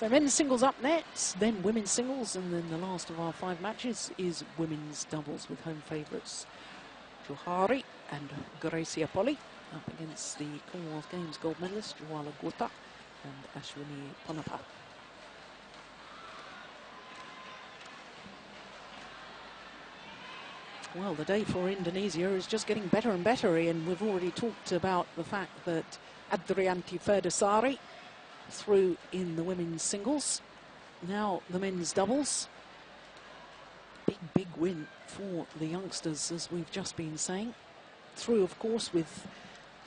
So men's singles up next, then women's singles, and then the last of our 5 matches is women's doubles with home favourites Johari and Gracia Polly up against the Commonwealth Games gold medalist Juwala Gota and Ashwini Panapa. Well, the day for Indonesia is just getting better and better, and we've already talked about the fact that Adrianti Ferdasari through in the women's singles. Now the men's doubles. Big win for the youngsters, as we've just been saying. Through, of course, with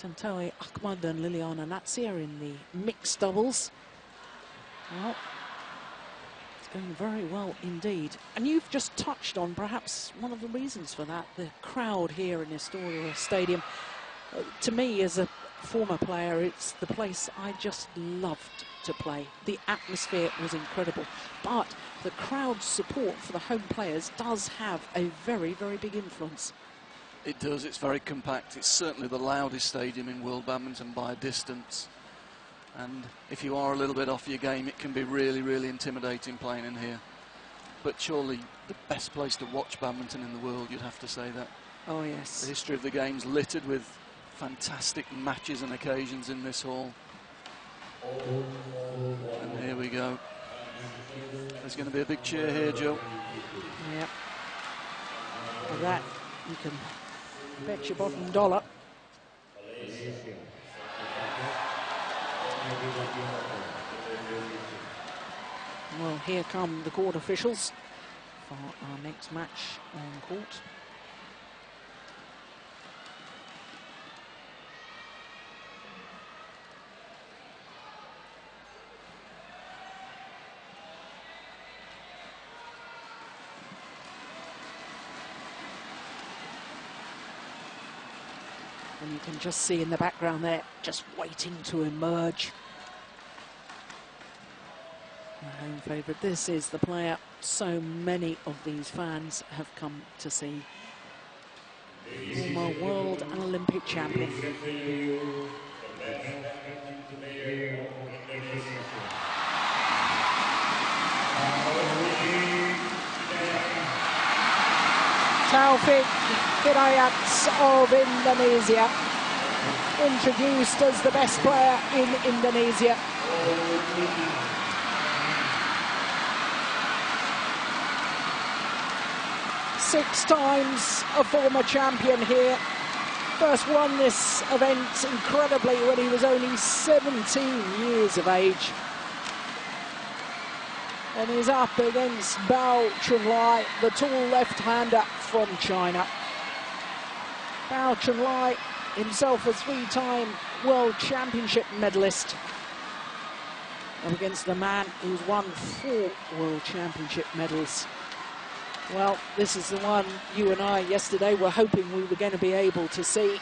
Tantowi Ahmad and Liliana Natsir in the mixed doubles. Well, it's going very well indeed. And you've just touched on perhaps one of the reasons for that, the crowd here in Istora Stadium. To me, as a former player, it's the place I just loved to play. The atmosphere was incredible, but the crowd support for the home players does have a very big influence. It does. It's very compact. It's certainly the loudest stadium in world badminton by a distance, and if you are a little bit off your game, it can be really intimidating playing in here. But surely the best place to watch badminton in the world, you'd have to say that. Oh yes. The history of the game's littered with fantastic matches and occasions in this hall. And here we go. There's going to be a big cheer here, Joe. Yep. For that, you can bet your bottom dollar. Well, here come the court officials for our next match on court. And you can just see in the background there, just waiting to emerge. The home favourite. This is the player so many of these fans have come to see. Former world and Olympic champion. Taufik Hidayat of Indonesia, introduced as the best player in Indonesia. Six times a former champion here. First won this event incredibly when he was only 17 years of age. And he's up against Bao Chunlai, the tall left-hander from China. Bao Chunlai, himself a 3-time World Championship medalist, up against the man who's won 4 World Championship medals. Well, this is the one you and I yesterday were hoping we were going to be able to see.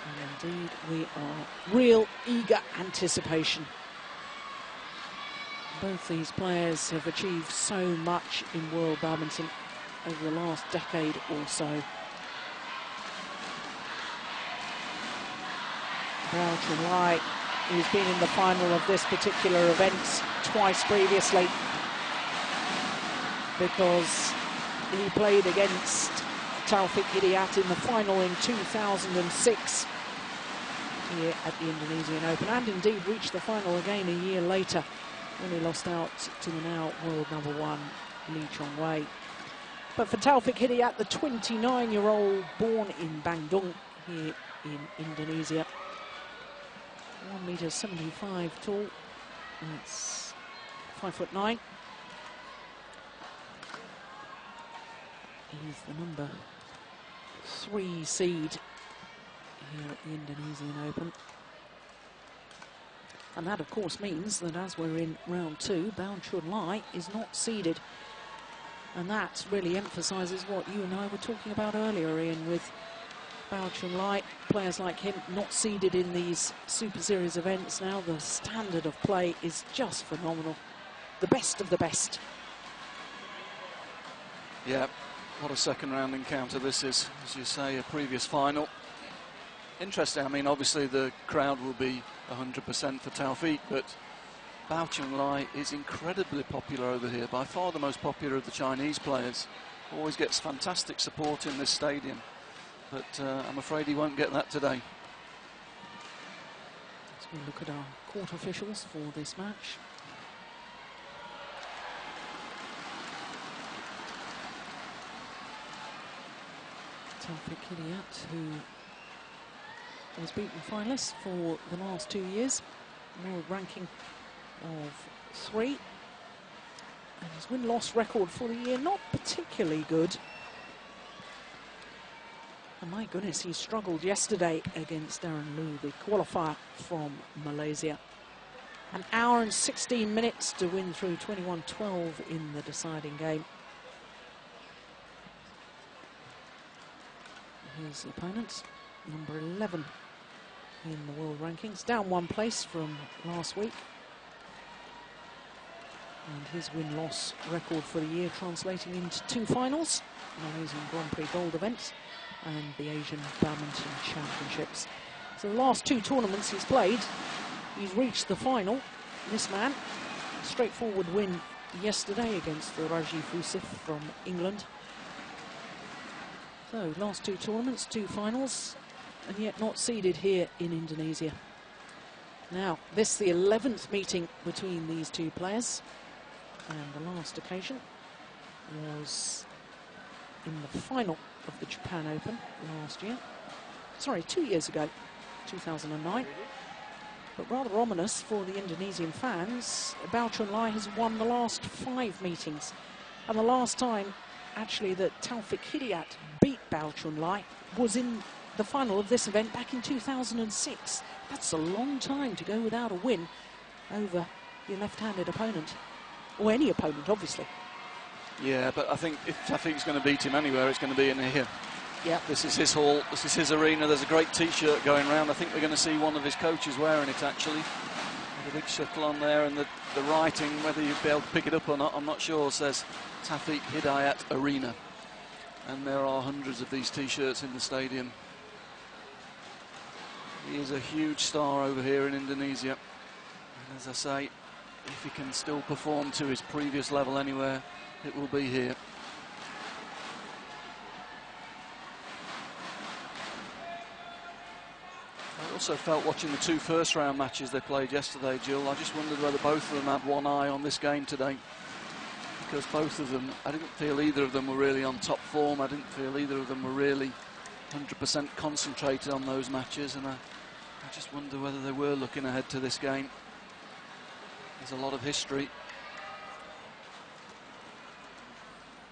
And indeed, we are real eager anticipation. Both these players have achieved so much in world badminton over the last decade or so. Bao Chunlai, who's been in the final of this particular event twice previously, because he played against Taufik Hidayat in the final in 2006 here at the Indonesian Open, and indeed reached the final again a year later when he lost out to the now world #1 Lee Chong-wei. But for Taufik Hidayat, the 29-year-old born in Bandung here in Indonesia, 1.75 meters tall, that's 5'9". He's the number 3 seed here at the Indonesian Open. And that, of course, means that as we're in round 2, Bao Chunlai is not seeded. And that really emphasises what you and I were talking about earlier, Ian, with Bao Chunlai, players like him not seeded in these Super Series events now. The standard of play is just phenomenal. The best of the best. Yeah, what a second round encounter this is. As you say, a previous final. Interesting, I mean, obviously the crowd will be 100% for Taufik, but Bao Chunlai is incredibly popular over here, by far the most popular of the Chinese players. Always gets fantastic support in this stadium, but I'm afraid he won't get that today. Let's go look at our court officials for this match. Taufik Hidayat, who was beaten finalist for the last 2 years, world ranking of 3, and his win-loss record for the year not particularly good. And my goodness, he struggled yesterday against Darren Liu, the qualifier from Malaysia. An hour and 16 minutes to win through 21-12 in the deciding game. His opponent, number 11 in the world rankings, down 1 place from last week. And his win-loss record for the year translating into 2 finals, Malaysian Grand Prix Gold events and the Asian Badminton Championships. So the last 2 tournaments he's played, he's reached the final. This man, straightforward win yesterday against the Rajiv Yusuf from England. So last 2 tournaments, 2 finals, and yet not seeded here in Indonesia. Now, this the 11th meeting between these 2 players, and the last occasion was in the final of the Japan Open last year. Sorry, 2 years ago, 2009. But rather ominous for the Indonesian fans, Bao Chunlai has won the last 5 meetings. And the last time, actually, that Taufik Hidayat beat Bao Chunlai was in the final of this event back in 2006. That's a long time to go without a win over your left-handed opponent. Or any opponent, obviously. Yeah, but I think if Taufik's going to beat him anywhere, it's going to be in here. Yeah. This is his hall, this is his arena. There's a great T-shirt going around. I think we're going to see one of his coaches wearing it, actually. With a big shuttle on there, and the writing, whether you'll be able to pick it up or not, I'm not sure, says Taufik Hidayat Arena. And there are hundreds of these T-shirts in the stadium. He is a huge star over here in Indonesia. And as I say, if he can still perform to his previous level anywhere, it will be here. I also felt watching the 2 first-round matches they played yesterday, Jill, I just wondered whether both of them had one eye on this game today. Because both of them, I didn't feel either of them were really on top form. I didn't feel either of them were really 100% concentrated on those matches. And I just wonder whether they were looking ahead to this game. There's a lot of history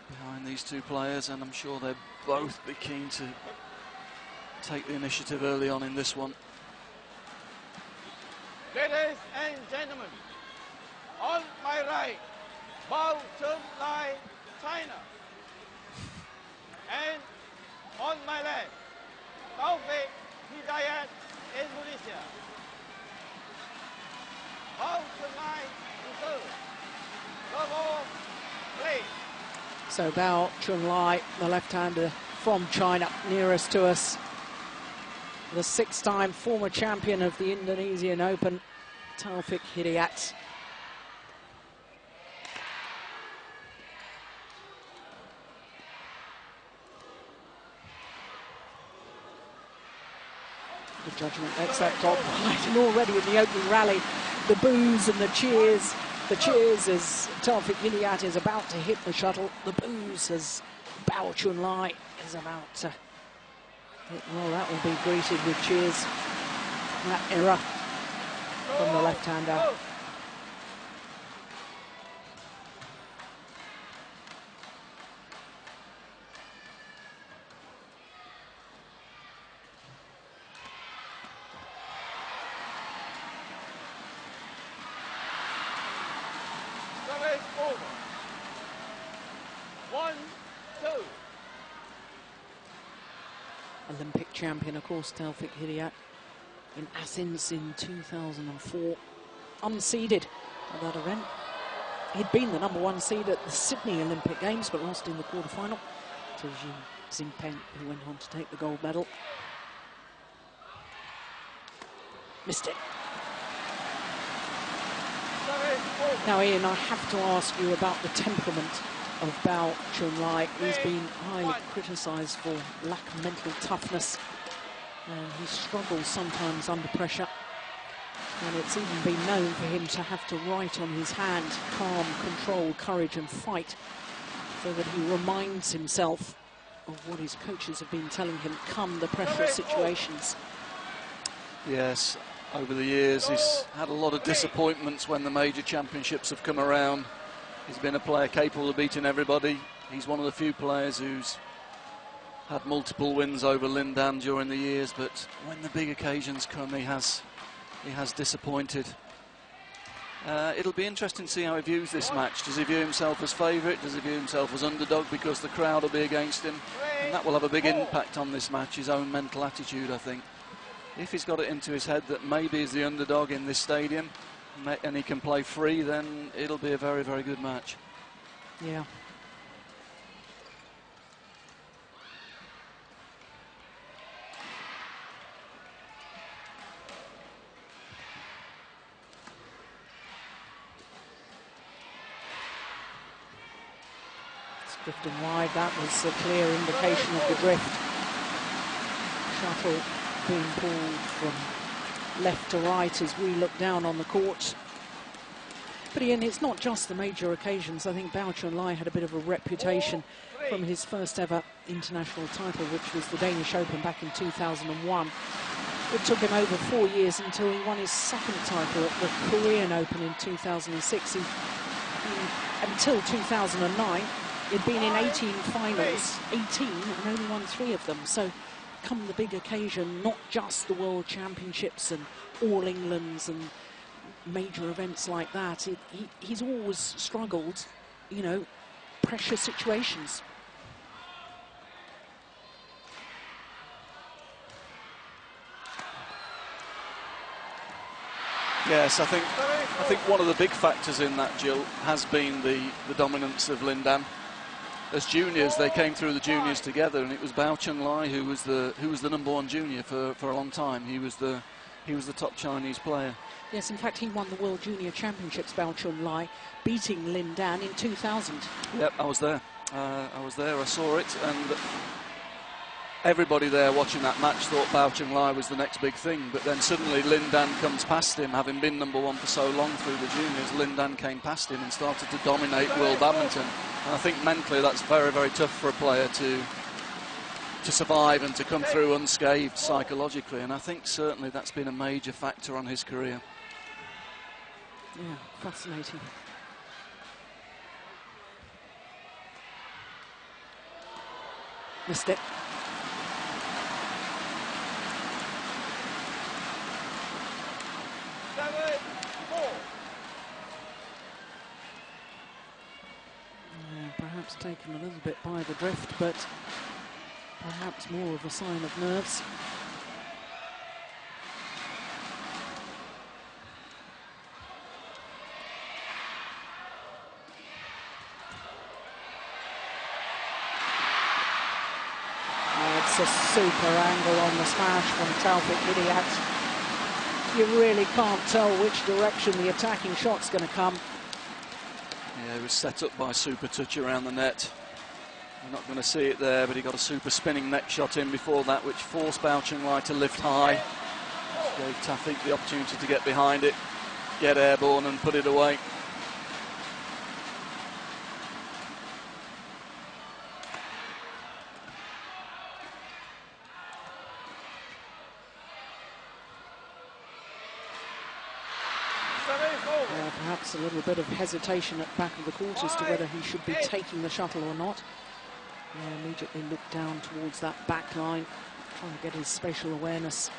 behind these 2 players, and I'm sure they'll both be keen to take the initiative early on in this one. Ladies and gentlemen, on my right, Bao Chunlai, China. And on my left, Taufik Hidayat, Indonesia. Bao Chunlai, reserve. The ball, please. So Bao Chunlai, the left-hander from China, nearest to us. The 6-time former champion of the Indonesian Open, Taufik Hidayat. The judgment lets that drop right, and already in the opening rally, the boos and the cheers. The cheers as Taufik Hidayat is about to hit the shuttle. The boos as Bao Chunlai is about to hit. Well, that will be greeted with cheers. That era from the left-hander. Over. 1-2. Olympic champion, of course, Taufik Hidayat in Athens in 2004. Unseeded at that event. He'd been the #1 seed at the Sydney Olympic Games, but lost in the quarterfinal to Xi Jinping, who went on to take the gold medal. Missed it. Service Now, Ian, I have to ask you about the temperament of Bao Chunlai. He's been highly criticised for lack of mental toughness, and he struggles sometimes under pressure. And it's even been known for him to have to write on his hand, calm, control, courage and fight, so that he reminds himself of what his coaches have been telling him come the pressure situations. Yes, over the years he's had a lot of disappointments when the major championships have come around. He's been a player capable of beating everybody. He's one of the few players who's had multiple wins over Lin Dan during the years, but when the big occasions come, he has disappointed. It'll be interesting to see how he views this match. Does he view himself as favourite? Does he view himself as underdog because the crowd will be against him? And that will have a big impact on this match, his own mental attitude, I think. If he's got it into his head that maybe he's the underdog in this stadium and he can play free, then it'll be a very, very good match. Yeah. Drifting wide, that was a clear indication of the drift. Shuttle being pulled from left to right as we look down on the court. But Ian, it's not just the major occasions. I think Bao Chunlai had a bit of a reputation from his first ever international title, which was the Danish Open back in 2001. It took him over 4 years until he won his second title at the Korean Open in 2006. Until 2009, he'd been in 18 finals, 18, and only won 3 of them. So come the big occasion, not just the World Championships and All Englands and major events like that, he's always struggled, you know, pressure situations. Yes, I think one of the big factors in that, Jill, has been the dominance of Lin Dan. As juniors, they came through the juniors together, and it was Bao Chunlai who was the #1 junior for a long time. He was the top Chinese player. Yes, in fact, he won the World Junior Championships, Bao Chunlai, beating Lin Dan in 2000. Yep, I was there. I saw it, and everybody there watching that match thought Bao Chunlai was the next big thing. But then suddenly Lin Dan comes past him, having been #1 for so long through the juniors. Lin Dan came past him and started to dominate world badminton. And I think mentally that's very, very tough for a player to survive and to come through unscathed psychologically. And I think certainly that's been a major factor on his career. Yeah, fascinating. Missed it. Perhaps taken a little bit by the drift, but perhaps more of a sign of nerves. It's a super angle on the smash from Taufik Hidayat. You really can't tell which direction the attacking shot's going to come. Yeah, he was set up by super touch around the net. You're not going to see it there, but he got a super spinning neck shot in before that, which forced Bao Chunlai to lift high. Which gave Taufik the opportunity to get behind it, get airborne and put it away. Perhaps a little bit of hesitation at back of the court as to whether he should be taking the shuttle or not. Yeah, immediately looked down towards that back line, trying to get his spatial awareness.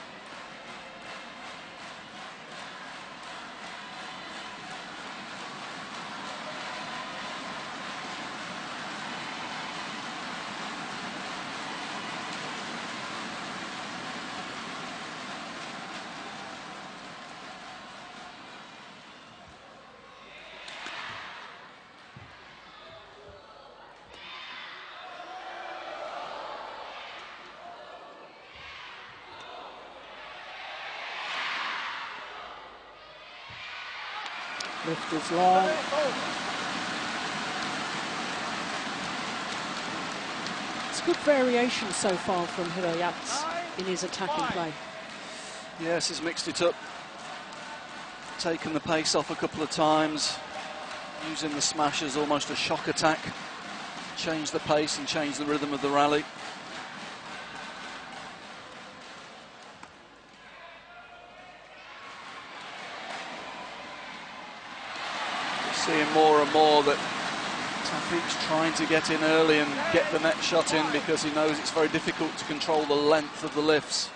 Lift is long. It's good variation so far from Hidayat in his attacking play. Yes, he's mixed it up. Taken the pace off a couple of times. Using the smash as almost a shock attack. Change the pace and change the rhythm of the rally. Seeing more and more that Taufik's trying to get in early and get the net shot in because he knows it's very difficult to control the length of the lifts.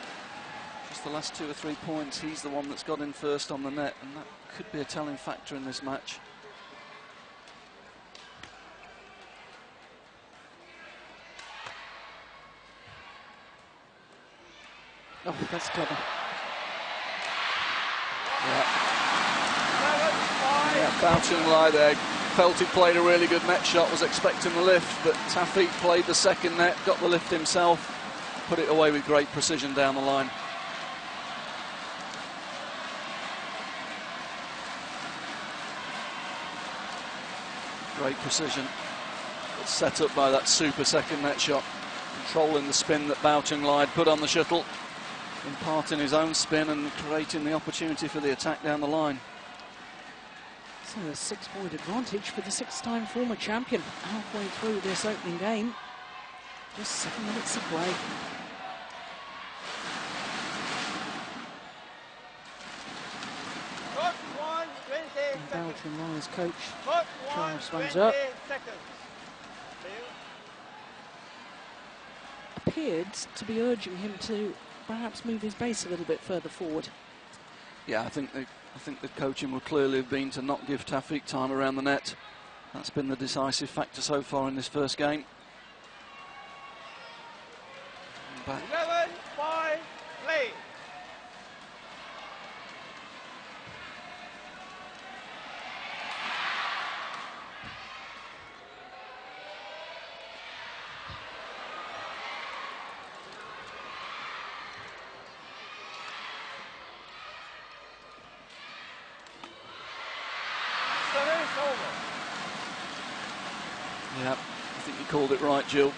Just the last 2 or 3 points, he's the one that's got in first on the net, and that could be a telling factor in this match. Oh, that's clever. Yeah, Bao Chunlai there felt he played a really good net shot, was expecting the lift, but Taufik played the second net, got the lift himself, put it away with great precision down the line. Great precision. It's set up by that super second net shot, controlling the spin that Bao Chunlai put on the shuttle, imparting his own spin and creating the opportunity for the attack down the line. So a 6-point advantage for the 6-time former champion halfway through this opening game. Just 7 minutes of play. Bao Chunlai's coach, Charles Van Zert, appeared to be urging him to perhaps move his base a little bit further forward. Yeah, I think the coaching would clearly have been to not give Taufik time around the net. That's been the decisive factor so far in this first game. Back. 11-5, play. Yeah, I think you called it right, Jill.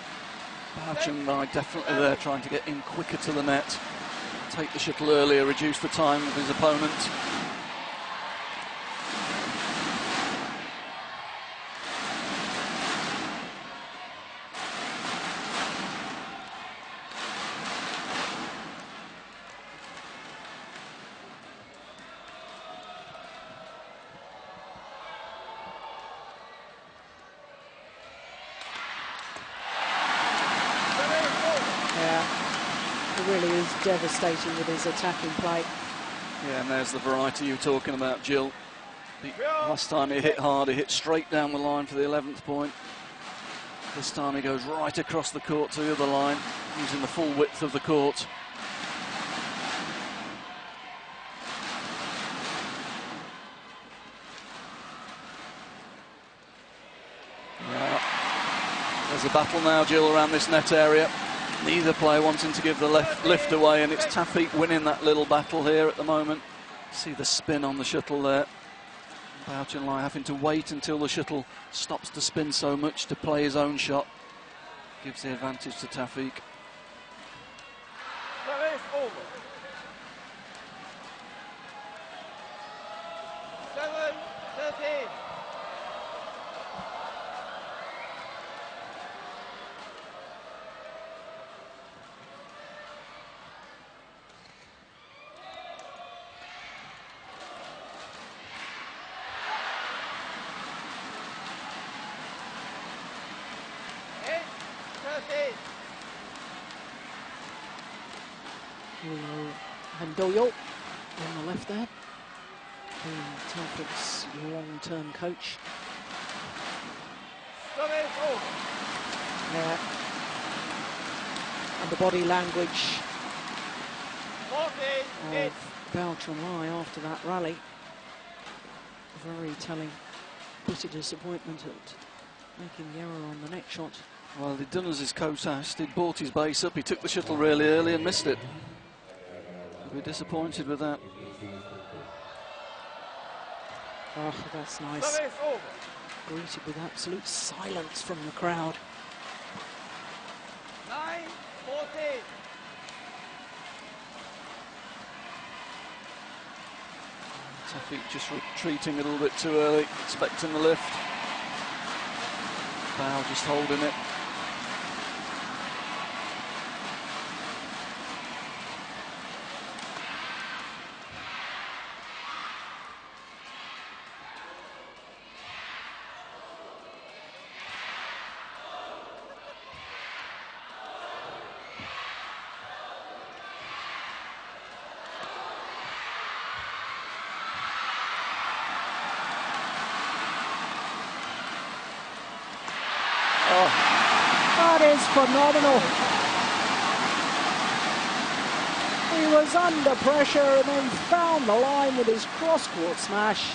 Bao Chunlai definitely there trying to get in quicker to the net. Take the shuttle earlier, reduce the time of his opponent. Devastating with his attacking play. Yeah, and there's the variety you were talking about, Jill. Last time he hit hard, he hit straight down the line for the 11th point. This time he goes right across the court to the other line, using the full width of the court. Yeah. There's a battle now, Jill, around this net area. Neither player wanting to give the lift away, and it's Taufik winning that little battle here at the moment. See the spin on the shuttle there. Bao Chunlai having to wait until the shuttle stops to spin so much to play his own shot. Gives the advantage to Taufik. Service over. 7-13. Handoyo on the left there, Taufik's long-term coach. Yeah. And the body language of Bao Chunlai after that rally, very telling. Bitter disappointment at making the error on the net shot. Well, he'd done as his coach asked. He'd brought his base up. He took the shuttle really early and missed it. He'll be disappointed with that. Oh, that's nice. Service over. Greeted with absolute silence from the crowd. 9-14. Taufik just retreating a little bit too early, expecting the lift. Bao just holding it. That is phenomenal. He was under pressure and then found the line with his cross-court smash.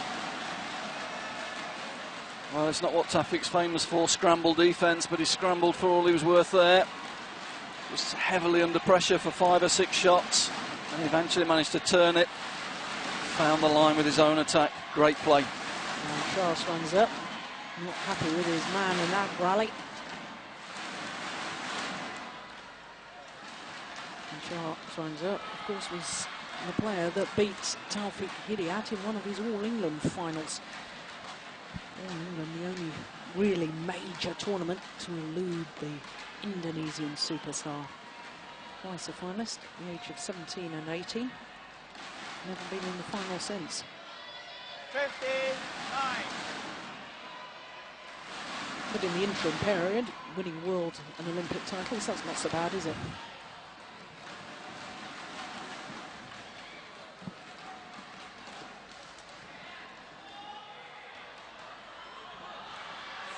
Well, it's not what Taufik's famous for, scramble defence, but he scrambled for all he was worth there. Was heavily under pressure for 5 or 6 shots, and eventually managed to turn it. Found the line with his own attack. Great play. And Charles runs up. Not happy with his man in that rally. And Charles runs up, of course, was the player that beat Taufik Hidayat in one of his All-England finals. All-England, the only really major tournament to elude the Indonesian superstar. Twice a finalist, at the age of 17 and 18. Never been in the final since. 59. But in the interim period, winning world and Olympic titles, that's not so bad, is it?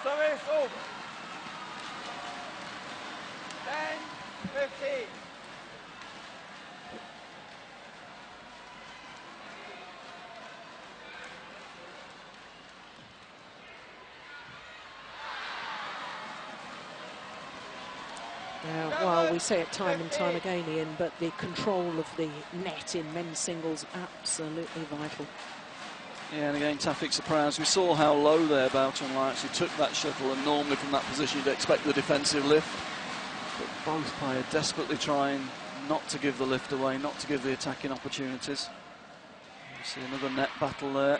Service over. 10-15. Well, we say it time and time again, Ian, but the control of the net in men's singles, absolutely vital. Yeah, and again, Taufik surprised. We saw how low there Bao Chunlai actually took that shuttle, and normally from that position you'd expect the defensive lift. But both players desperately trying not to give the lift away, not to give the attacking opportunities. You see another net battle there.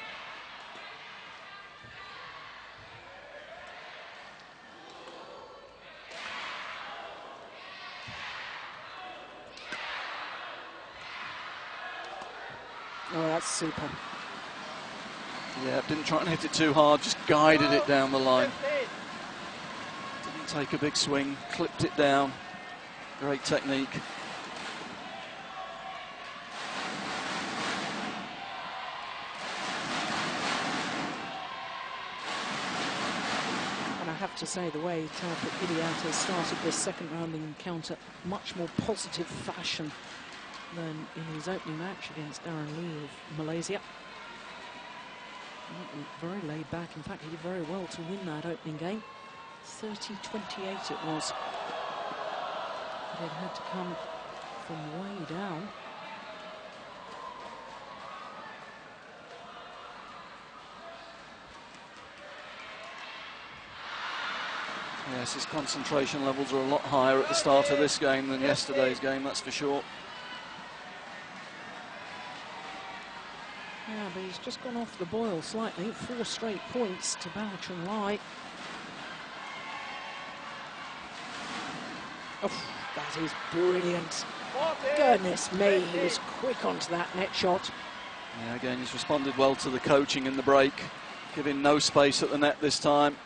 Oh, that's super. Yeah, didn't try and hit it too hard, just guided it down the line. Didn't take a big swing, clipped it down. Great technique. And I have to say, the way Taufik Hidayat has started this second round encounter, much more positive fashion than in his opening match against Darren Lee of Malaysia. Very laid back. In fact, he did very well to win that opening game. 30-28 it was. But it had to come from way down. Yes, his concentration levels are a lot higher at the start of this game than yesterday's game, that's for sure. Yeah, but he's just gone off the boil slightly. 4 straight points to Bao Chunlai. Oh, that is brilliant. Goodness me, he was quick onto that net shot. Yeah, again, he's responded well to the coaching in the break, giving no space at the net this time.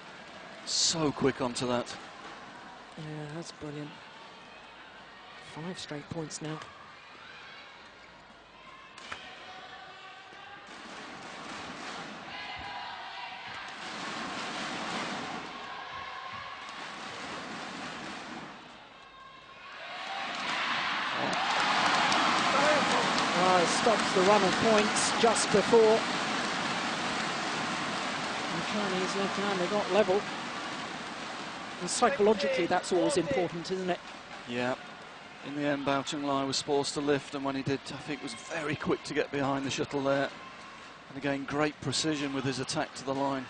So quick onto that. Yeah, that's brilliant. 5 straight points now. Stops the run of points just before the Chinese left-hander got level. And psychologically, that's always important, isn't it? Yeah. In the end, Bao Chunlai was forced to lift, and when he did, Taufik was very quick to get behind the shuttle there. And again, great precision with his attack to the line.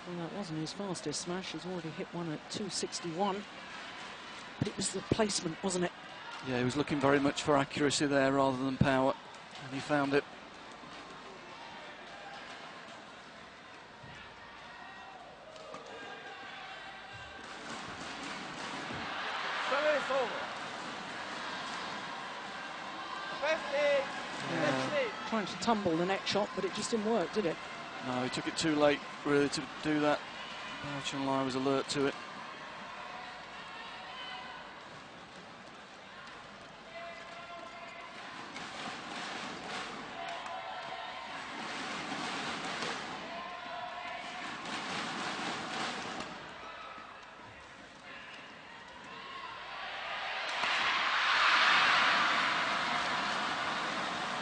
Well, that wasn't his fastest smash. He's already hit one at 261. But it was the placement, wasn't it? Yeah, he was looking very much for accuracy there rather than power, and he found it. Service over. 50. Trying to tumble the net shot, but it just didn't work, did it? No, he took it too late, really, to do that. Bao Chunlai was alert to it.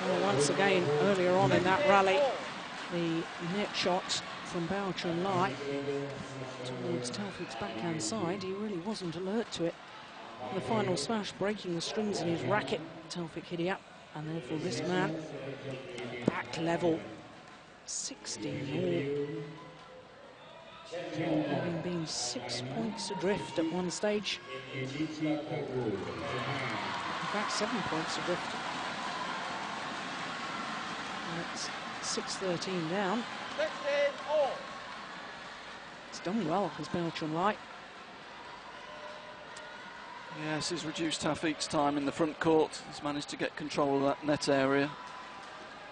Well, once again, earlier on in that rally, the net shot from Bao Chunlai towards Taufik's backhand side, he really wasn't alert to it. The final smash breaking the strings in his racket, Taufik Hidayat, and therefore this man back level 16 all, having been 6 points adrift at one stage. In fact, 7 points adrift. That's 6-13 down. 16 all. It's done well, as Bao Chunlai. Yes, he's reduced Taufik's time in the front court. He's managed to get control of that net area.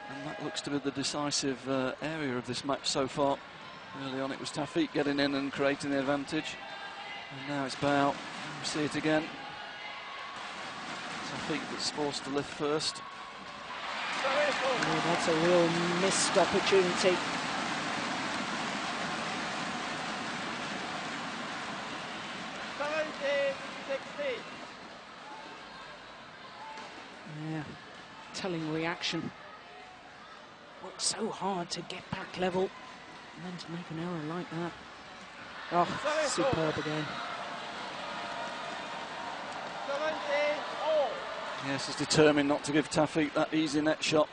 And that looks to be the decisive area of this match so far. Early on it was Taufik getting in and creating the advantage. And now it's Bao. We see it again. Taufik that's forced to lift first. Oh, that's a real missed opportunity. Yeah, telling reaction. Worked so hard to get back level, and then to make an error like that. Oh, superb again. 17 all. Yes, he's determined not to give Taufik that easy net shot.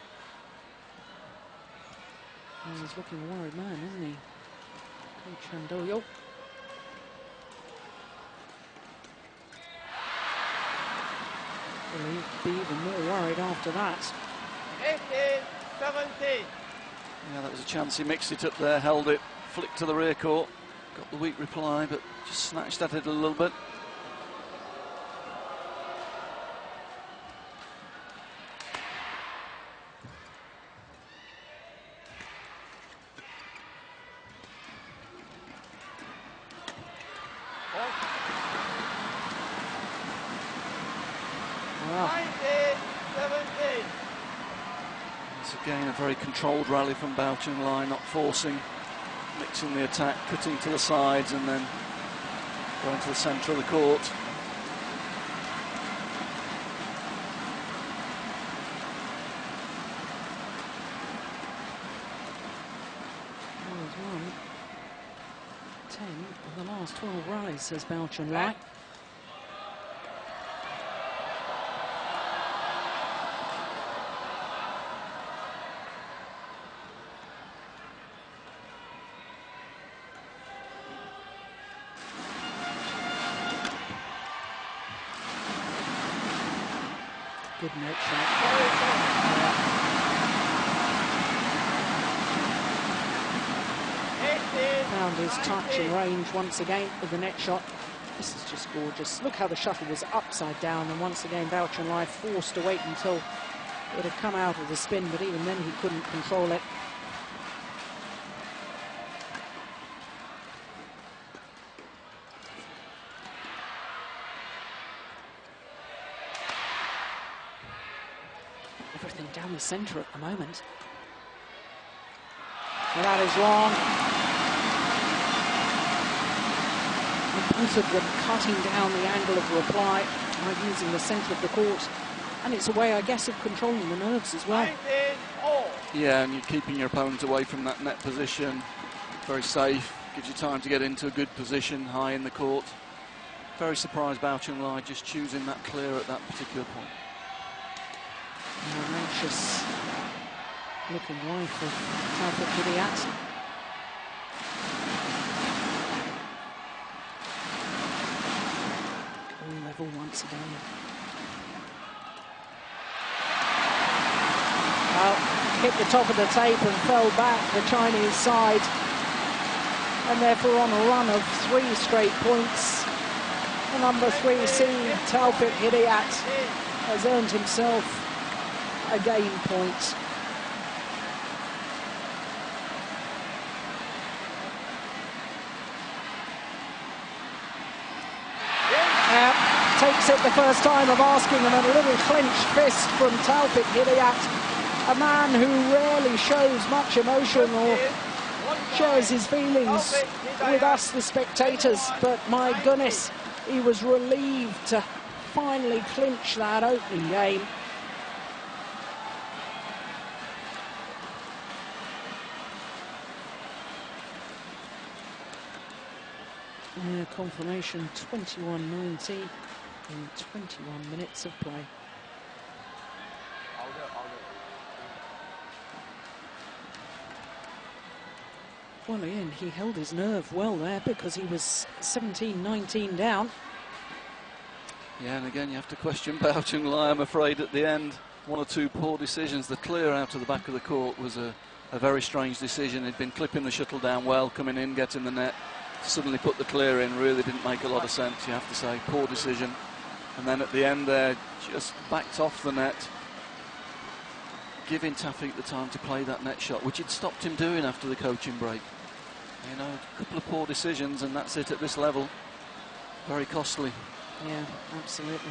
Oh, he's looking a worried man, isn't he? Coach Handoyo. Well, he'd be even more worried after that. 18, 17. Yeah, that was a chance. He mixed it up there, held it, flicked to the rear court, got the weak reply, but just snatched at it a little bit. Again, a very controlled rally from Bao Chunlai, not forcing, mixing the attack, cutting to the sides and then going to the centre of the court. Well, he's won 10 of the last 12 rallies, says Bao Chunlai. Good net shot. Found his touch and range once again with the net shot. This is just gorgeous. Look how the shuttle was upside down, and once again Bao Chunlai forced to wait until it had come out of the spin, but even then he couldn't control it. Everything down the centre at the moment. Well, that is wrong. And both of them cutting down the angle of reply by using the centre of the court. And it's a way, I guess, of controlling the nerves as well. 19 all. Yeah, and you're keeping your opponent away from that net position. Very safe, gives you time to get into a good position high in the court. Very surprised Bao Chunlai just choosing that clear at that particular point. Now anxious looking wife of Taufik Hidayat. Going level once again. Well, hit the top of the tape and fell back, the Chinese side. And therefore on a run of 3 straight points. The number 3 seed, Taufik Hidayat, has earned himself a game point. Takes it the first time of asking him, and a little clenched fist from Taufik Hidayat, a man who rarely shows much emotion or shares his feelings with us, the spectators, but my goodness, he was relieved to finally clinch that opening game. Yeah, confirmation 21-19 in 21 minutes of play. Well, Ian, he held his nerve well there because he was 17-19 down. Yeah, and again, you have to question Bao Chunlai, I'm afraid, at the end. 1 or 2 poor decisions. The clear out of the back of the court was a very strange decision. He'd been clipping the shuttle down well, coming in, getting the net. Suddenly put the clear in, really didn't make a lot of sense, you have to say. Poor decision. And then at the end there, just backed off the net, giving Taufik the time to play that net shot, which he'd stopped him doing after the coaching break. You know, a couple of poor decisions, and that's it at this level. Very costly. Yeah, absolutely.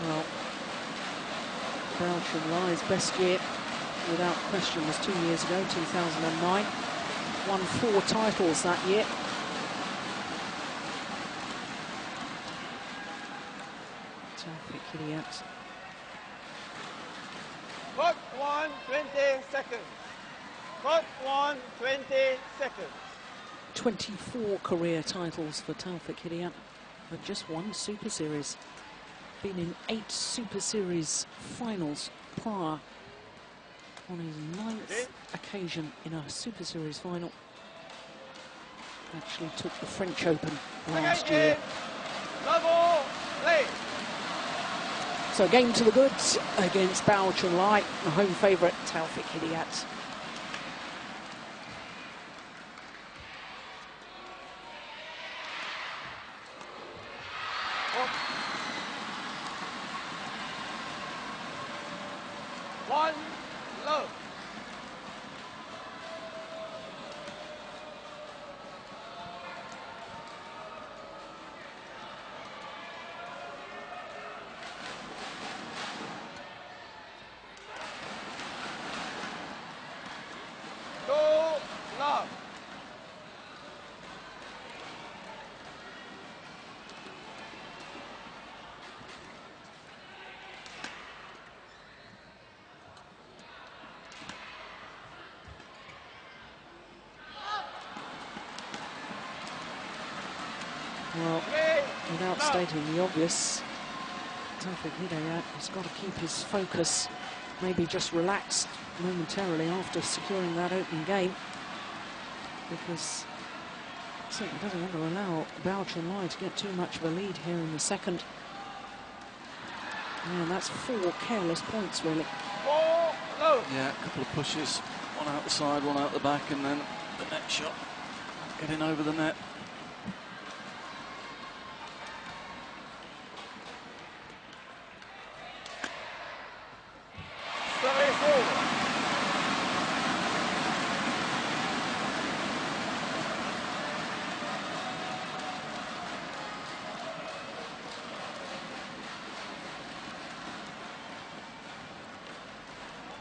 Well, Bao Chunlai's best year, without question, was 2 years ago, 2009. Won 4 titles that year. Taufik Hidayat. Clock 1, 20 seconds. Clock 1, 20 seconds. 24 career titles for Taufik Hidayat, but just 1 Super Series. Been in 8 Super Series finals prior. On his 9th occasion in a Super Series final. Actually took the French Open last year. Level, play. So game to the goods against Bao Chunlai, the home favourite Taufik Hidayat. One, low. Go, love. Well, without stating the obvious, Taufik Hidayat has got to keep his focus, maybe just relaxed momentarily after securing that opening game, because he certainly doesn't want to allow Bao Chunlai to get too much of a lead here in the second. And that's 4 careless points, really. Yeah, a couple of pushes, one out the side, one out the back, and then the net shot getting over the net.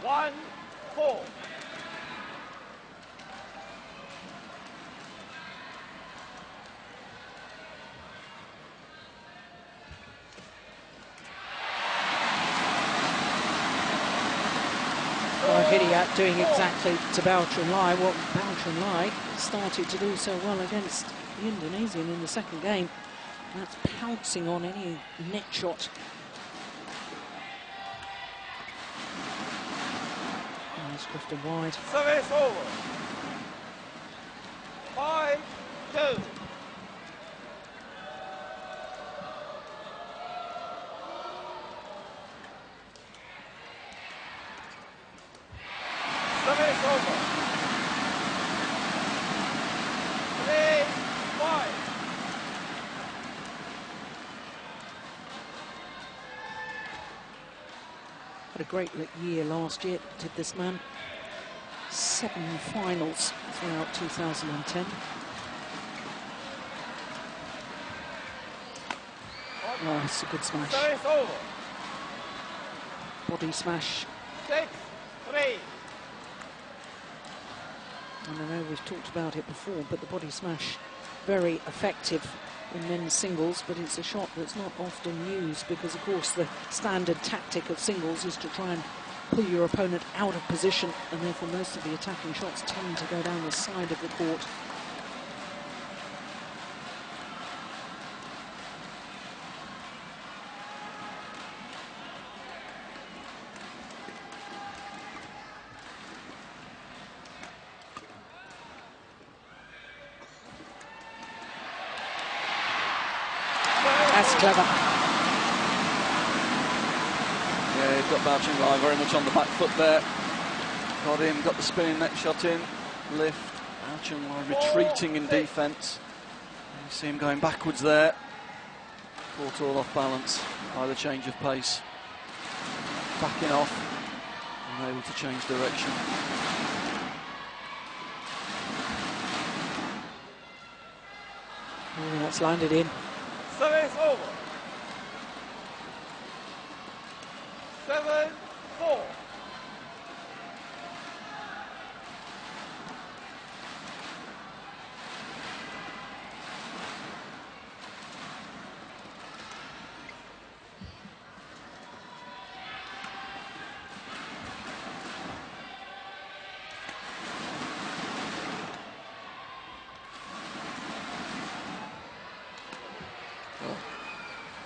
One, 4. Hidayat doing exactly to Bao Chunlai what Bao Chunlai started to do so well against the Indonesian in the second game. That's pouncing on any net shot. Nice drifted wide. Service over. 5-2. Service over. 3-5. Had a great year last year, did this man. 7 finals throughout 2010. Oh, it's a good smash. Service over. Body smash. 6-3. And I know we've talked about it before, but the body smash, very effective in men's singles, but it's a shot that's not often used because, of course, the standard tactic of singles is to try and pull your opponent out of position, and therefore most of the attacking shots tend to go down the side of the court. That's clever. Yeah, you've got Bao Chunlai very much on the back foot there. Got him, got the spinning net shot in. Lift. Bao Chunlai retreating in defence. You see him going backwards there. Caught all off balance by the change of pace. Backing off and able to change direction. Oh, that's landed in. Service over. 7-4.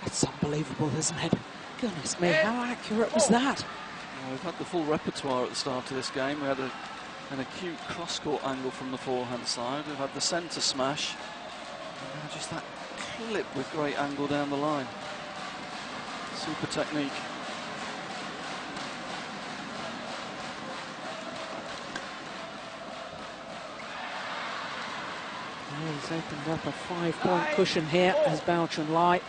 That's unbelievable, isn't it? Goodness me, how accurate was that? Well, we've had the full repertoire at the start of this game. We had an acute cross-court angle from the forehand side. We've had the centre smash. And now just that clip with great angle down the line. Super technique. Oh, he's opened up a 5-point cushion here as Bao Chunlai.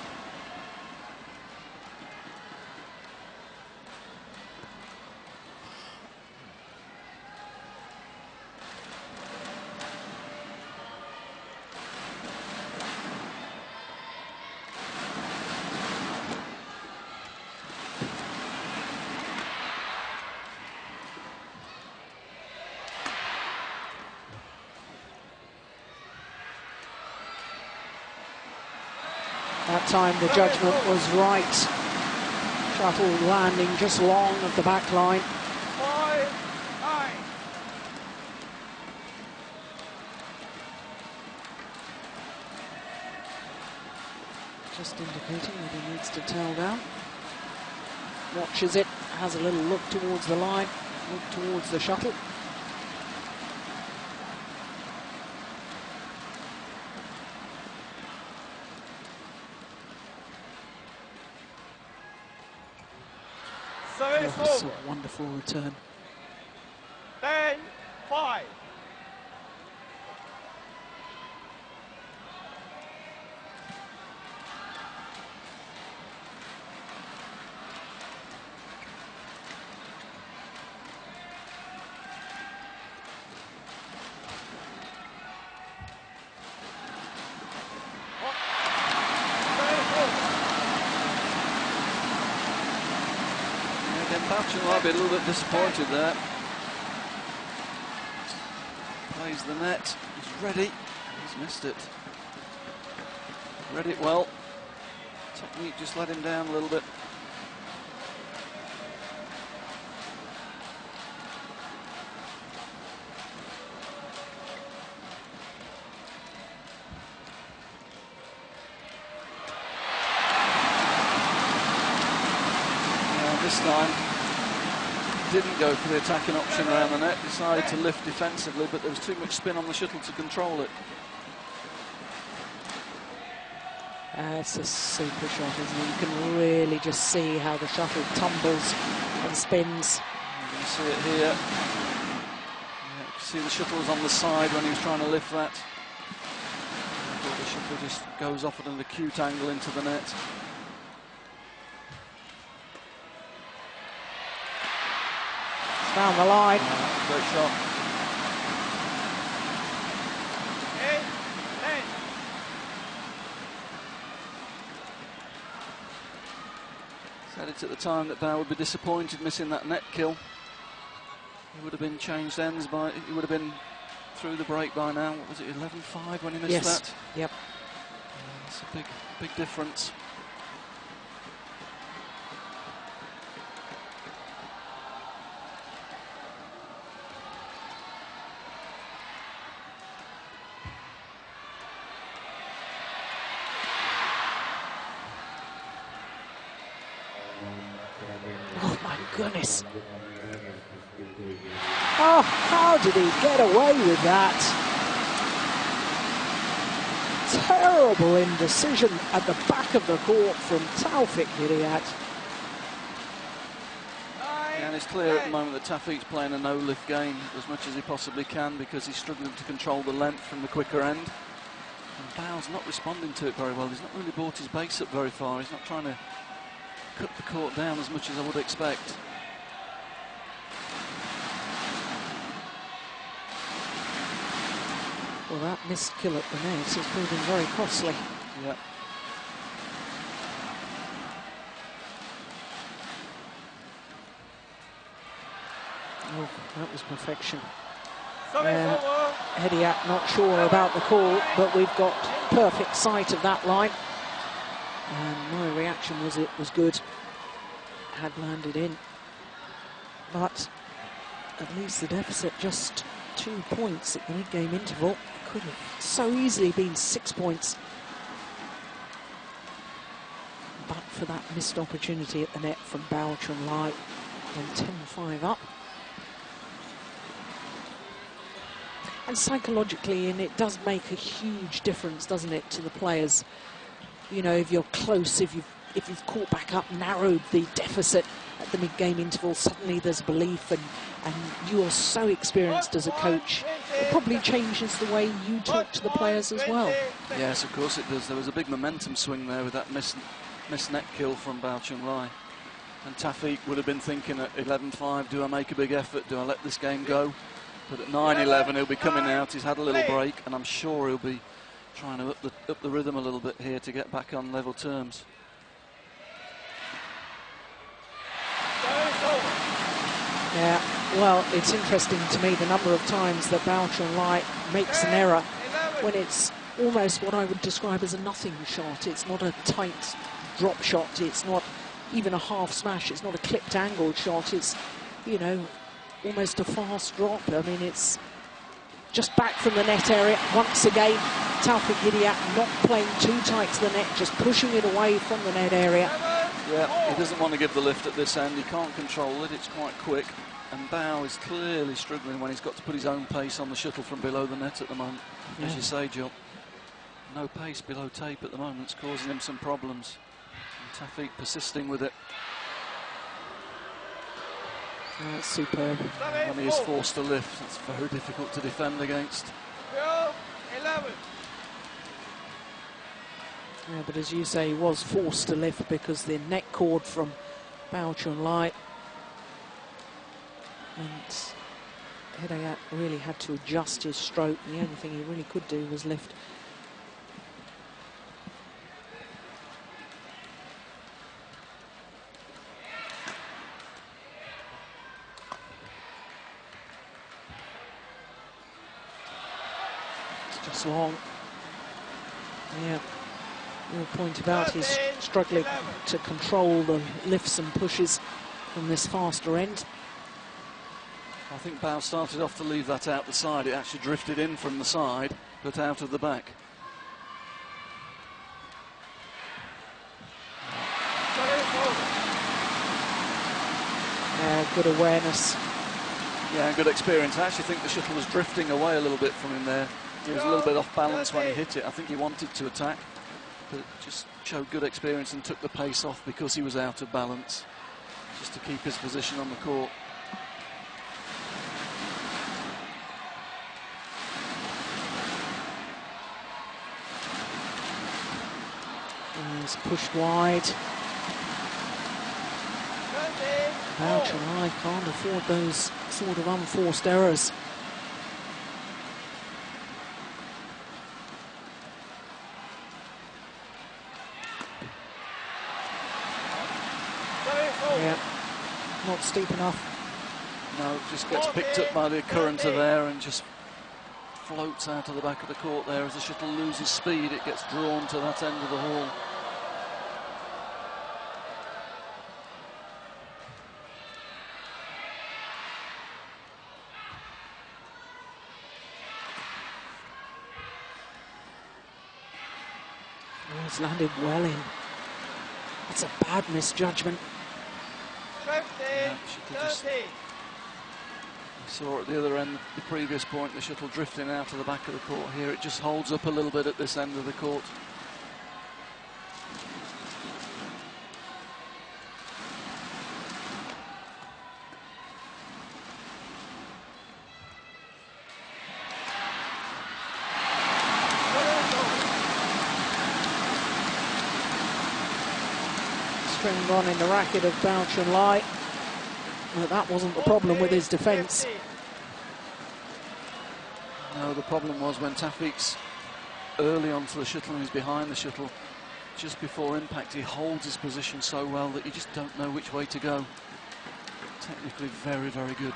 That time the judgment was right. Shuttle landing just long of the back line. 5-9. Just indicating that he needs to tail down. Watches it, has a little look towards the line, look towards the shuttle. Service Oh, it's over. a wonderful return. 10-5. Bao Chunlai be a little bit disappointed there. Plays the net, he's ready, he's missed it. Read it well. Technique just let him down a little bit. this time. Didn't go for the attacking option around the net, decided to lift defensively, but there was too much spin on the shuttle to control it. It's a super shot, isn't it? You can really just see how the shuttle tumbles and spins. You can see it here. Yeah, you can see the shuttle was on the side when he was trying to lift that. The shuttle just goes off at an acute angle into the net. It's down the line. Great shot. Said it at the time that Bao would be disappointed missing that net kill. He would have been changed ends by, he would have been through the break by now. What was it, 11-5 when he missed that? Yep. It's a big difference. Oh my goodness. Oh, how did he get away with that? Terrible indecision at the back of the court from Taufik Hidayat. And it's clear at the moment that Taufik's playing a no-lift game as much as he possibly can because he's struggling to control the length from the quicker end. And Bao's not responding to it very well. He's not really brought his base up very far. He's not trying to cut the court down as much as I would expect. Well, that missed kill at the net is proving very costly. Yeah. Oh, that was perfection. Service over. Hidayat not sure about the call, but we've got perfect sight of that line. And my reaction was it was good. Had landed in. But at least the deficit just 2 points at the mid-game interval. Could have so easily been 6 points. But for that missed opportunity at the net from Bao Chunlai, and 10-5 up. And psychologically, and it does make a huge difference, doesn't it, to the players? You know, if you're close, if you've caught back up, narrowed the deficit at the mid-game interval, suddenly there's belief, and you're so experienced as a coach, it probably changes the way you talk to the players as well. Yes, of course it does. There was a big momentum swing there with that missed net kill from Bao Chunlai. And Taufik would have been thinking at 11-5, do I make a big effort? Do I let this game go? But at 9-11, he'll be coming out. He's had a little break, and I'm sure he'll be trying to up the rhythm a little bit here to get back on level terms. Yeah, well, it's interesting to me the number of times that Bao Chunlai makes an error when it's almost what I would describe as a nothing shot. It's not a tight drop shot. It's not even a half smash. It's not a clipped angle shot. It's, you know, almost a fast drop. I mean, it's just back from the net area. Once again, Taufik Hidayat not playing too tight to the net, just pushing it away from the net area. Yeah, he doesn't want to give the lift at this end. He can't control it. It's quite quick. And Bao is clearly struggling when he's got to put his own pace on the shuttle from below the net at the moment. Yeah. As you say, Jill, no pace below tape at the moment. It's causing him some problems. And Taufik persisting with it. That's superb. When he is forced to lift, it's very difficult to defend against. 11. Yeah, but as you say, he was forced to lift because the neck cord from Bao Chunlai. And Hidayat really had to adjust his stroke. The only thing he really could do was lift. It's just long. Yeah. Your point about his struggling to control the lifts and pushes from this faster end. I think Bao started off to leave that out the side. It actually drifted in from the side, but out of the back. Good awareness. Yeah, good experience. I actually think the shuttle was drifting away a little bit from him there. He was a little bit off balance when he hit it. I think he wanted to attack, but just showed good experience and took the pace off because he was out of balance, just to keep his position on the court. He's pushed wide. Bao Chunlai can't afford those sort of unforced errors. Yeah, not steep enough. No, just gets picked up by the current of air and just floats out of the back of the court there. As the shuttle loses speed, it gets drawn to that end of the hall. It's landed well in. That's a bad misjudgment. Yeah, you saw at the other end, the previous point, the shuttle drifting out of the back of the court. Here it just holds up a little bit at this end of the court. String on in the racket of Bao Chunlai. But that wasn't the problem with his defence. No, the problem was when Taufik's early onto the shuttle and he's behind the shuttle, just before impact, he holds his position so well that you just don't know which way to go. Technically very, very good.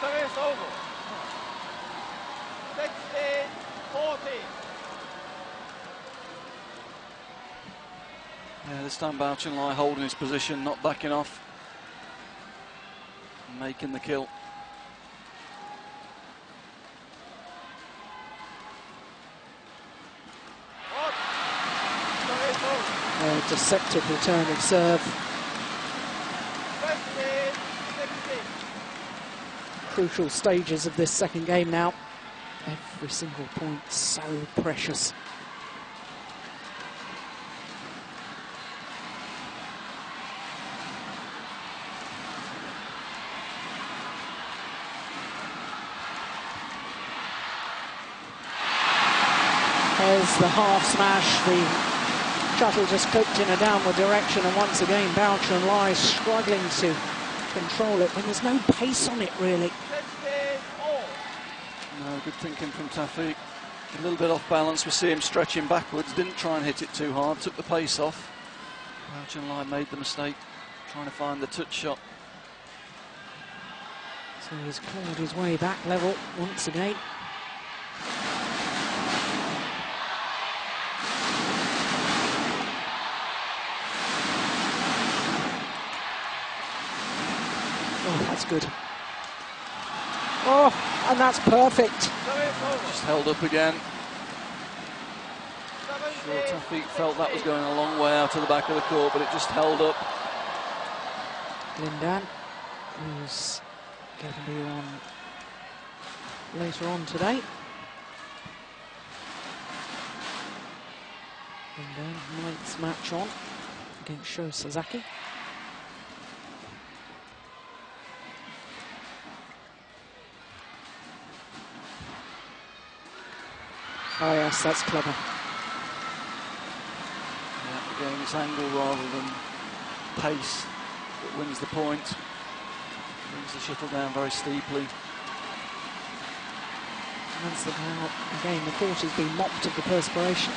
Service over. 16-14. Yeah, this time Bao Chunlai holding his position, not backing off, making the kill. Deceptive return of serve. 15-16. Crucial stages of this second game now. Every single point so precious. There's the half smash. The shuttle just cooked in a downward direction, and once again Bao Chunlai struggling to control it when there's no pace on it really. 16-all. No, good thinking from Taufik. A little bit off balance, we see him stretching backwards, didn't try and hit it too hard, took the pace off. Bao Chunlai made the mistake, trying to find the touch shot. So he's clawed his way back level once again. Oh, that's good. Oh, and that's perfect. Just held up again. Sure, Taufik felt that was going a long way out of the back of the court, but it just held up. Lindan, who's going to be on later on today. Lindan, ninth match on against Sho Sasaki. Oh yes, that's clever. Yeah, Again, it's angle rather than pace that wins the point. Brings the shuttle down very steeply. Once again, the court has been mopped of the perspiration.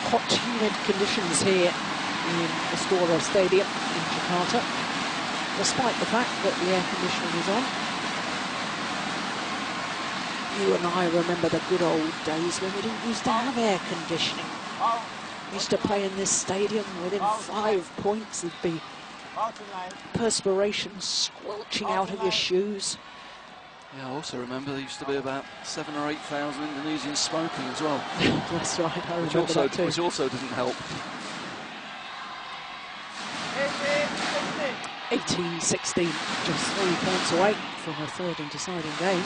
Hot, humid conditions here in Istora Stadium in Jakarta, despite the fact that the air conditioning is on. You and I remember the good old days when we didn't used to have air conditioning. We used to play in this stadium within 5 points. There'd be Bao Chunlai. perspiration squelching out of your shoes. Yeah, I also remember there used to be about 7,000 or 8,000 Indonesians smoking as well. That's right, I remember that too. Which also didn't help. 18-16, just 3 points away from a third and deciding game.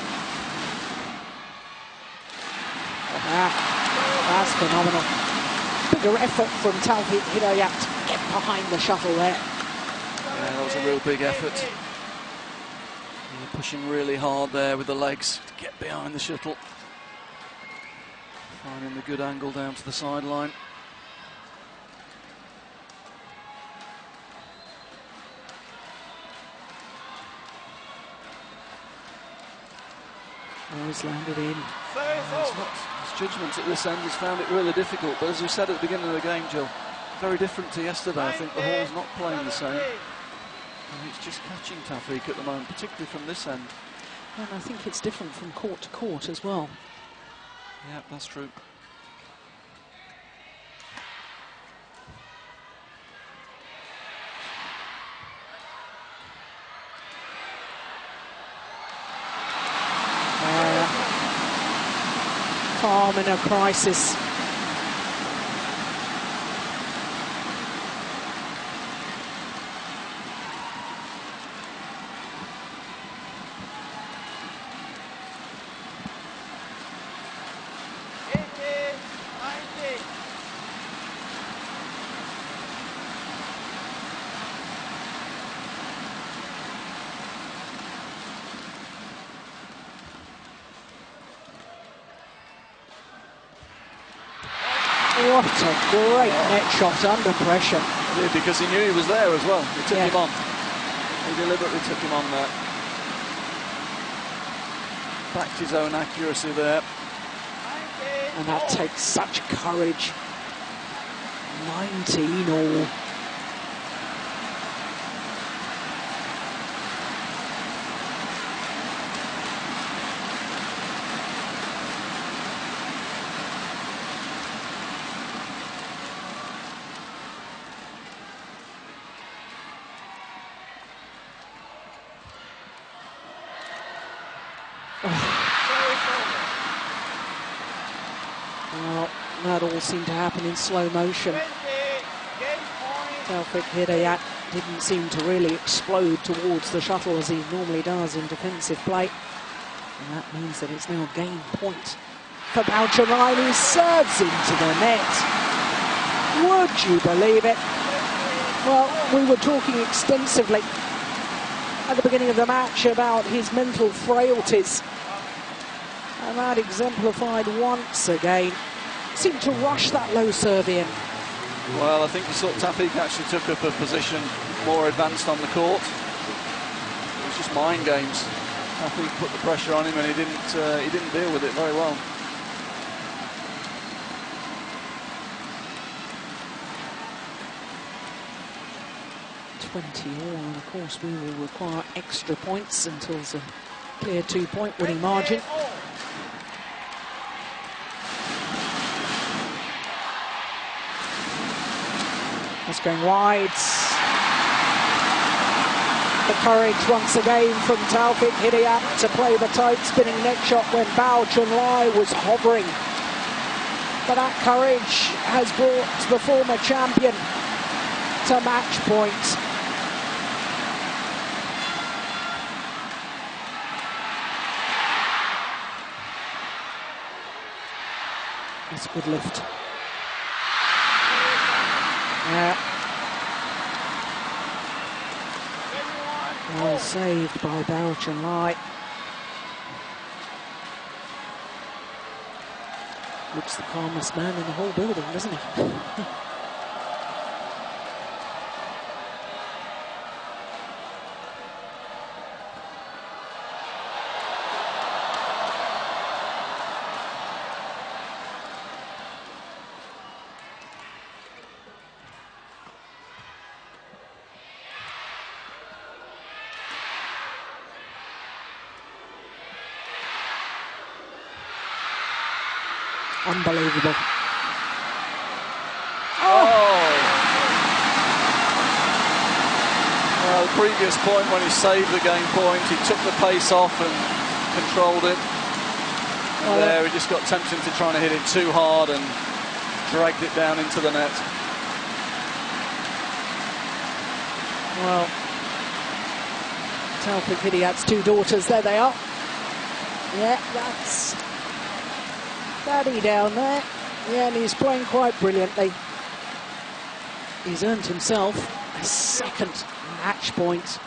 That's phenomenal. Bigger effort from Taufik Hidayat to get behind the shuttle there. Yeah, that was a real big effort. Yeah, pushing really hard there with the legs to get behind the shuttle. Finding the good angle down to the sideline. Always landed in. His judgment at this end has found it really difficult, but as we said at the beginning of the game, Jill, very different to yesterday. I think the hall's not playing the same. And it's just catching Taufik at the moment, particularly from this end. And I think it's different from court to court as well. Yeah, that's true. Calm in a crisis. What a great net shot under pressure. Yeah, because he knew he was there as well. He took him on. He deliberately took him on there. Backed his own accuracy there. And that takes such courage. 19 all. Well, that all seemed to happen in slow motion. Taufik Hidayat didn't seem to really explode towards the shuttle as he normally does in defensive play. And that means that it's now game point for Bao Chunlai, who serves into the net. Would you believe it? Well, we were talking extensively at the beginning of the match about his mental frailties. And that exemplified once again. Seemed to rush that low serve in. Well, I think you saw Taufik actually took up a position more advanced on the court. It was just mind games. Taufik put the pressure on him and he didn't deal with it very well. All, and of course we will require extra points until there's a clear 2-point winning margin. That's going wide. The courage once again from Taufik Hidayat to play the tight spinning net shot when Bao Chunlai was hovering. But that courage has brought the former champion to match point. That's a good lift. Yeah. Well saved by Bao Chunlai. Looks the calmest man in the whole building, doesn't he? Unbelievable. Well, the previous point when he saved the game point, he took the pace off and controlled it. And there, he just got tempted to trying to hit it too hard and dragged it down into the net. Well, Taufik Hidayat's two daughters, there they are. Yeah, that's Daddy down there. Yeah, and he's playing quite brilliantly. He's earned himself a second match point.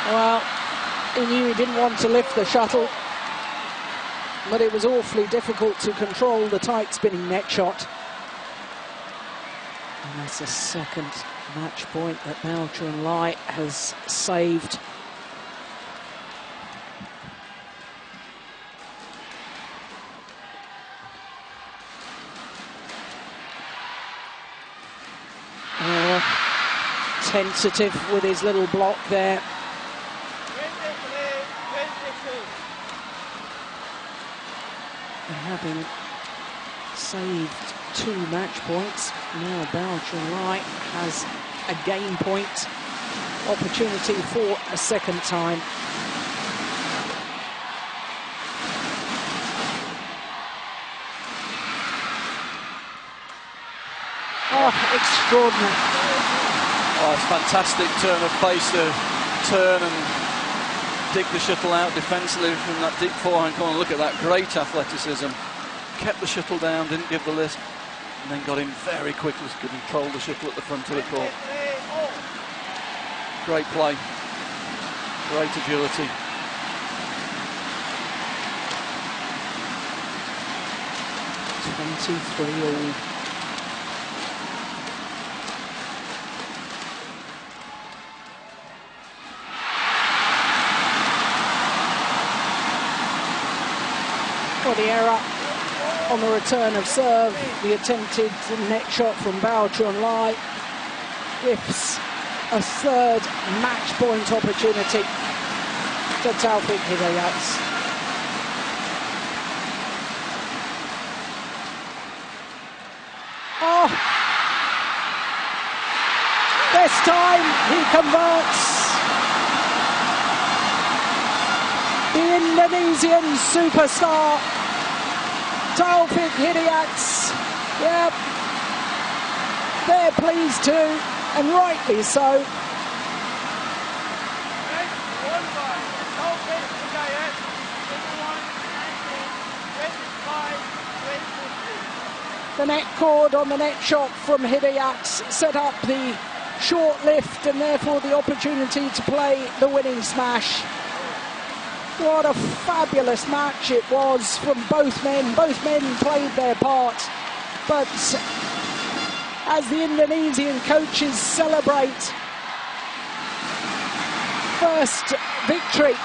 Well, he knew he didn't want to lift the shuttle, but it was awfully difficult to control the tight spinning net shot. And that's the second match point that Bao Chunlai has saved. Tentative with his little block there. And having saved 2 match points, now Bao Chunlai has a game point opportunity for a second time. Oh, extraordinary. Oh, it's fantastic turn of pace to turn and dig the shuttle out defensively from that deep forehand corner. Look at that, great athleticism. Kept the shuttle down, didn't give the lift, and then got in very quickly to control the shuttle at the front of the court. Great play, great agility. All. For the error on the return of serve, the attempted net shot from Bao Chunlai gives a third match point opportunity to Taufik Hidayat. Oh! This time he converts. The Indonesian superstar, Taufik Hidayat. Yep, they're pleased too, and rightly so. The net cord on the net shot from Hidayat set up the short lift and therefore the opportunity to play the winning smash. What a fabulous match it was from both men. Both men played their part. But as the Indonesian coaches celebrate first victory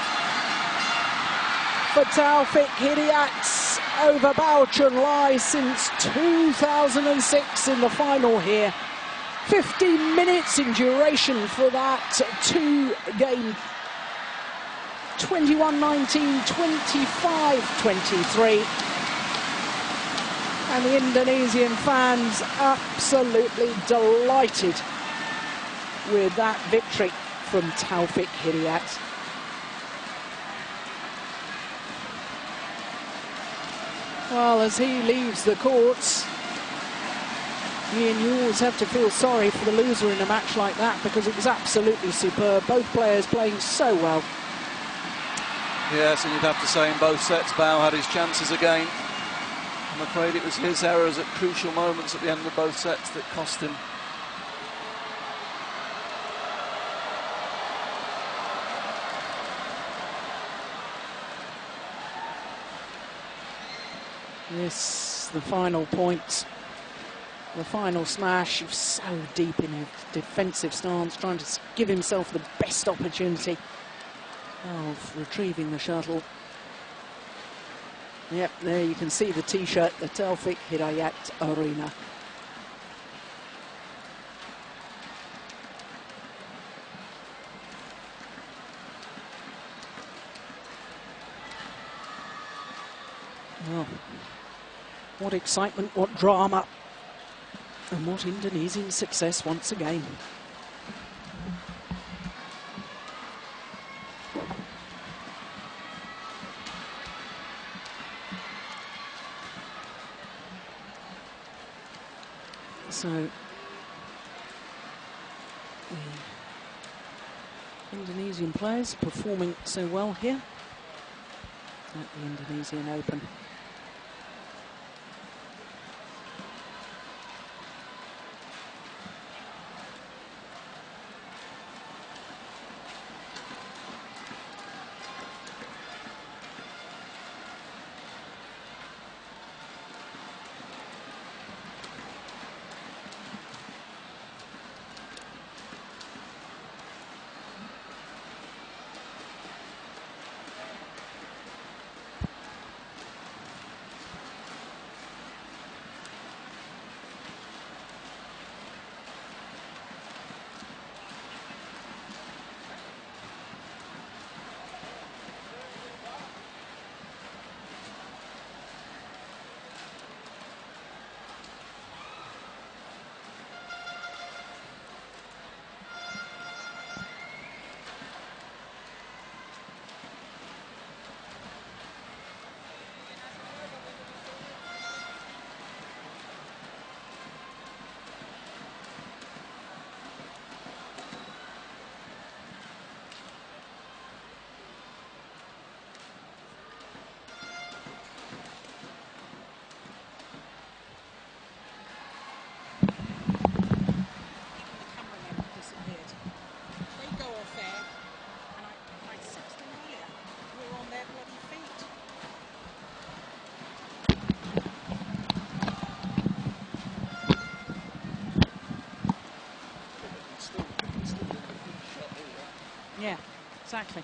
for Taufik Hidayat over Bao Chunlai since 2006 in the final here. 15 minutes in duration for that 2-game 21-19, 25-23. And the Indonesian fans absolutely delighted with that victory from Taufik Hidayat. Well, as he leaves the courts, Ian, you always have to feel sorry for the loser in a match like that because it was absolutely superb. Both players playing so well. Yes, and you'd have to say in both sets, Bao had his chances again. I'm afraid it was his errors at crucial moments at the end of both sets that cost him. Yes, the final point, the final smash. He was so deep in his defensive stance, trying to give himself the best opportunity of retrieving the shuttle. Yep, there you can see the T-shirt, the Taufik Hidayat Arena. Oh, what excitement, what drama, and what Indonesian success once again. So, the Indonesian players performing so well here at the Indonesian Open. Yeah, exactly.